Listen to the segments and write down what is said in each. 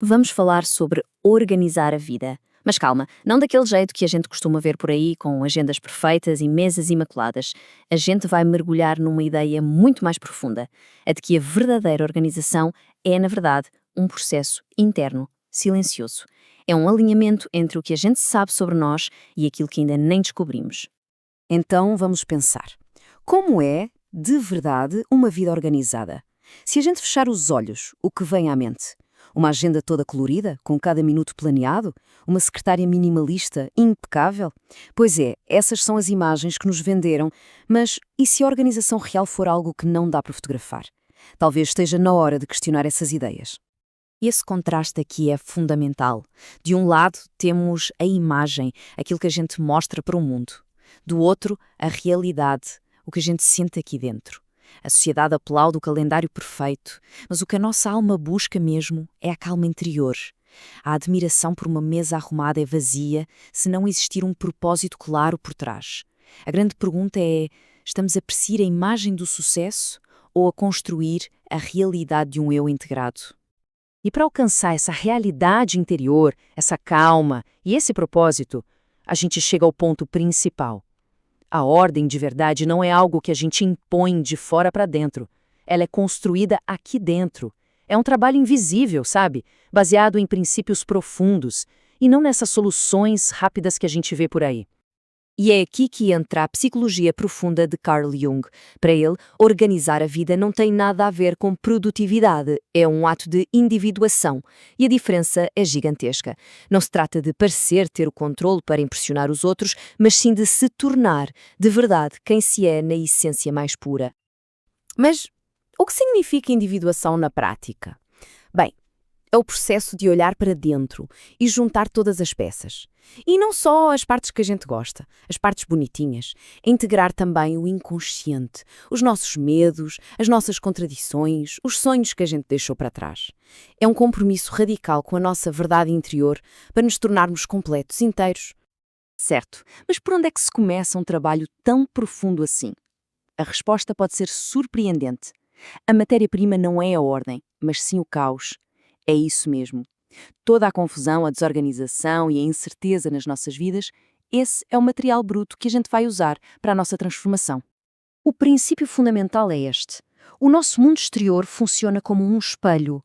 Vamos falar sobre organizar a vida. Mas calma, não daquele jeito que a gente costuma ver por aí, com agendas perfeitas e mesas imaculadas. A gente vai mergulhar numa ideia muito mais profunda, a de que a verdadeira organização é, na verdade, um processo interno, silencioso. É um alinhamento entre o que a gente sabe sobre nós e aquilo que ainda nem descobrimos. Então vamos pensar. Como é, de verdade, uma vida organizada? Se a gente fechar os olhos, o que vem à mente? Uma agenda toda colorida, com cada minuto planeado? Uma secretária minimalista, impecável? Pois é, essas são as imagens que nos venderam, mas e se a organização real for algo que não dá para fotografar? Talvez esteja na hora de questionar essas ideias. Esse contraste aqui é fundamental. De um lado, temos a imagem, aquilo que a gente mostra para o mundo. Do outro, a realidade, o que a gente sente aqui dentro. A sociedade aplaude o calendário perfeito, mas o que a nossa alma busca mesmo é a calma interior. A admiração por uma mesa arrumada é vazia se não existir um propósito claro por trás. A grande pergunta é: estamos a perseguir a imagem do sucesso ou a construir a realidade de um eu integrado? E para alcançar essa realidade interior, essa calma e esse propósito, a gente chega ao ponto principal. A ordem de verdade não é algo que a gente impõe de fora para dentro. Ela é construída aqui dentro. É um trabalho invisível, sabe? Baseado em princípios profundos e não nessas soluções rápidas que a gente vê por aí. E é aqui que entra a psicologia profunda de Carl Jung. Para ele, organizar a vida não tem nada a ver com produtividade, é um ato de individuação. E a diferença é gigantesca. Não se trata de parecer ter o controle para impressionar os outros, mas sim de se tornar, de verdade, quem se é na essência mais pura. Mas o que significa individuação na prática? Bem, é o processo de olhar para dentro e juntar todas as peças. E não só as partes que a gente gosta, as partes bonitinhas. É integrar também o inconsciente, os nossos medos, as nossas contradições, os sonhos que a gente deixou para trás. É um compromisso radical com a nossa verdade interior para nos tornarmos completos, inteiros. Certo, mas por onde é que se começa um trabalho tão profundo assim? A resposta pode ser surpreendente. A matéria-prima não é a ordem, mas sim o caos. É isso mesmo. Toda a confusão, a desorganização e a incerteza nas nossas vidas, esse é o material bruto que a gente vai usar para a nossa transformação. O princípio fundamental é este. O nosso mundo exterior funciona como um espelho.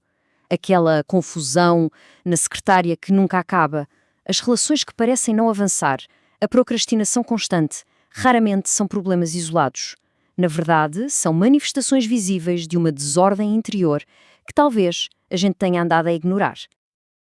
Aquela confusão na secretária que nunca acaba, as relações que parecem não avançar, a procrastinação constante, raramente são problemas isolados. Na verdade, são manifestações visíveis de uma desordem interior que talvez a gente tenha andado a ignorar.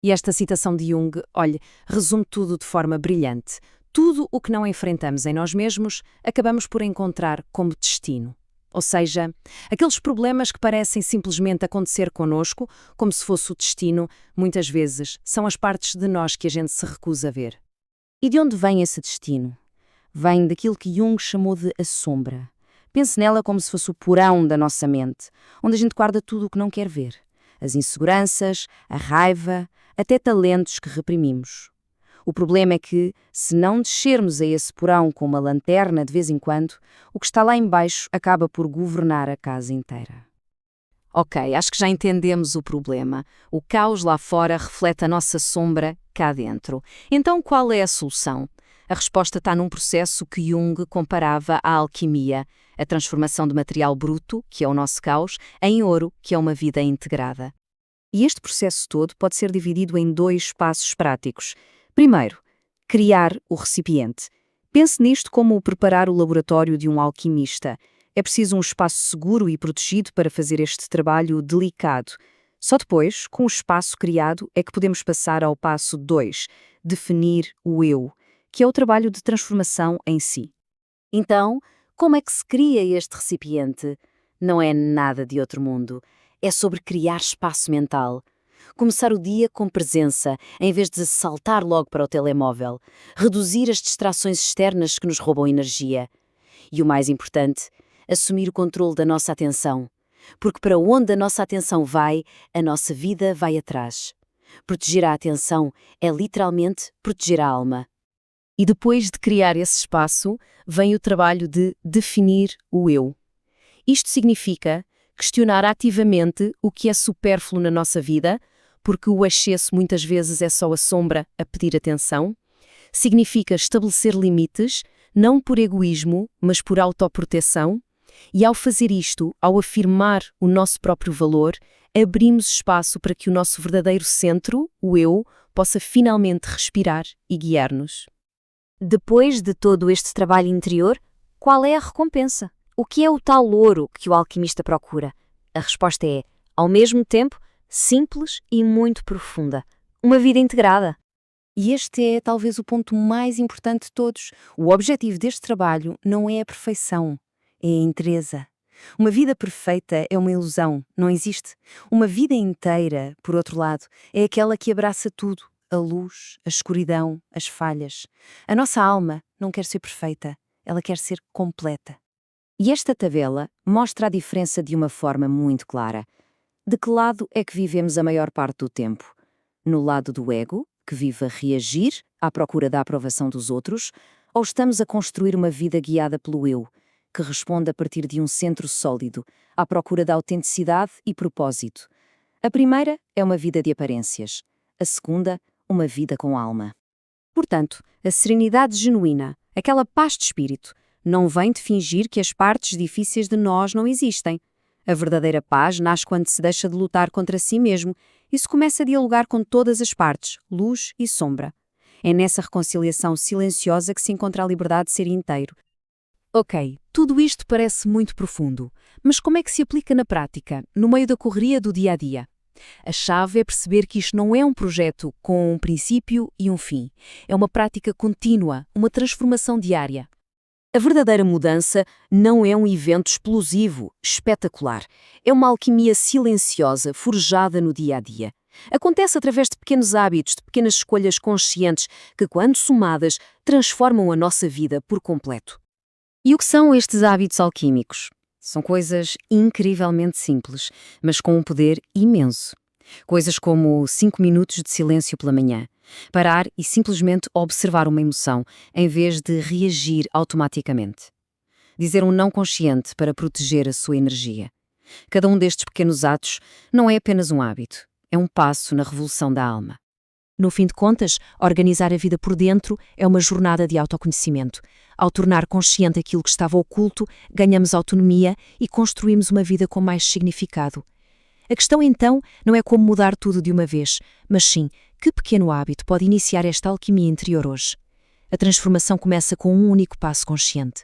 E esta citação de Jung, olhe, resume tudo de forma brilhante. Tudo o que não enfrentamos em nós mesmos, acabamos por encontrar como destino. Ou seja, aqueles problemas que parecem simplesmente acontecer connosco, como se fosse o destino, muitas vezes são as partes de nós que a gente se recusa a ver. E de onde vem esse destino? Vem daquilo que Jung chamou de a sombra. Pense nela como se fosse o porão da nossa mente, onde a gente guarda tudo o que não quer ver. As inseguranças, a raiva, até talentos que reprimimos. O problema é que, se não descermos a esse porão com uma lanterna de vez em quando, o que está lá embaixo acaba por governar a casa inteira. Ok, acho que já entendemos o problema. O caos lá fora reflete a nossa sombra cá dentro. Então qual é a solução? A resposta está num processo que Jung comparava à alquimia, a transformação de material bruto, que é o nosso caos, em ouro, que é uma vida integrada. E este processo todo pode ser dividido em 2 passos práticos. Primeiro, criar o recipiente. Pense nisto como o preparar o laboratório de um alquimista. É preciso um espaço seguro e protegido para fazer este trabalho delicado. Só depois, com o espaço criado, é que podemos passar ao passo 2, definir o eu, que é o trabalho de transformação em si. Então, como é que se cria este recipiente? Não é nada de outro mundo. É sobre criar espaço mental. Começar o dia com presença, em vez de saltar logo para o telemóvel. Reduzir as distrações externas que nos roubam energia. E o mais importante, assumir o controle da nossa atenção. Porque para onde a nossa atenção vai, a nossa vida vai atrás. Proteger a atenção é literalmente proteger a alma. E depois de criar esse espaço, vem o trabalho de definir o eu. Isto significa questionar ativamente o que é supérfluo na nossa vida, porque o excesso muitas vezes é só a sombra a pedir atenção. Significa estabelecer limites, não por egoísmo, mas por autoproteção. E ao fazer isto, ao afirmar o nosso próprio valor, abrimos espaço para que o nosso verdadeiro centro, o eu, possa finalmente respirar e guiar-nos. Depois de todo este trabalho interior, qual é a recompensa? O que é o tal ouro que o alquimista procura? A resposta é, ao mesmo tempo, simples e muito profunda. Uma vida integrada. E este é talvez o ponto mais importante de todos. O objetivo deste trabalho não é a perfeição, é a inteireza. Uma vida perfeita é uma ilusão, não existe. Uma vida inteira, por outro lado, é aquela que abraça tudo. A luz, a escuridão, as falhas. A nossa alma não quer ser perfeita, ela quer ser completa. E esta tabela mostra a diferença de uma forma muito clara. De que lado é que vivemos a maior parte do tempo? No lado do ego, que vive a reagir à procura da aprovação dos outros, ou estamos a construir uma vida guiada pelo eu, que responde a partir de um centro sólido, à procura da autenticidade e propósito? A primeira é uma vida de aparências, a segunda, uma vida com alma. Portanto, a serenidade genuína, aquela paz de espírito, não vem de fingir que as partes difíceis de nós não existem. A verdadeira paz nasce quando se deixa de lutar contra si mesmo e se começa a dialogar com todas as partes, luz e sombra. É nessa reconciliação silenciosa que se encontra a liberdade de ser inteiro. Ok, tudo isto parece muito profundo, mas como é que se aplica na prática, no meio da correria do dia a dia? A chave é perceber que isto não é um projeto com um princípio e um fim. É uma prática contínua, uma transformação diária. A verdadeira mudança não é um evento explosivo, espetacular. É uma alquimia silenciosa, forjada no dia a dia. Acontece através de pequenos hábitos, de pequenas escolhas conscientes que, quando somadas, transformam a nossa vida por completo. E o que são estes hábitos alquímicos? São coisas incrivelmente simples, mas com um poder imenso. Coisas como 5 minutos de silêncio pela manhã. Parar e simplesmente observar uma emoção, em vez de reagir automaticamente. Dizer um não consciente para proteger a sua energia. Cada um destes pequenos atos não é apenas um hábito, é um passo na revolução da alma. No fim de contas, organizar a vida por dentro é uma jornada de autoconhecimento. Ao tornar consciente aquilo que estava oculto, ganhamos autonomia e construímos uma vida com mais significado. A questão então não é como mudar tudo de uma vez, mas sim, que pequeno hábito pode iniciar esta alquimia interior hoje? A transformação começa com um único passo consciente.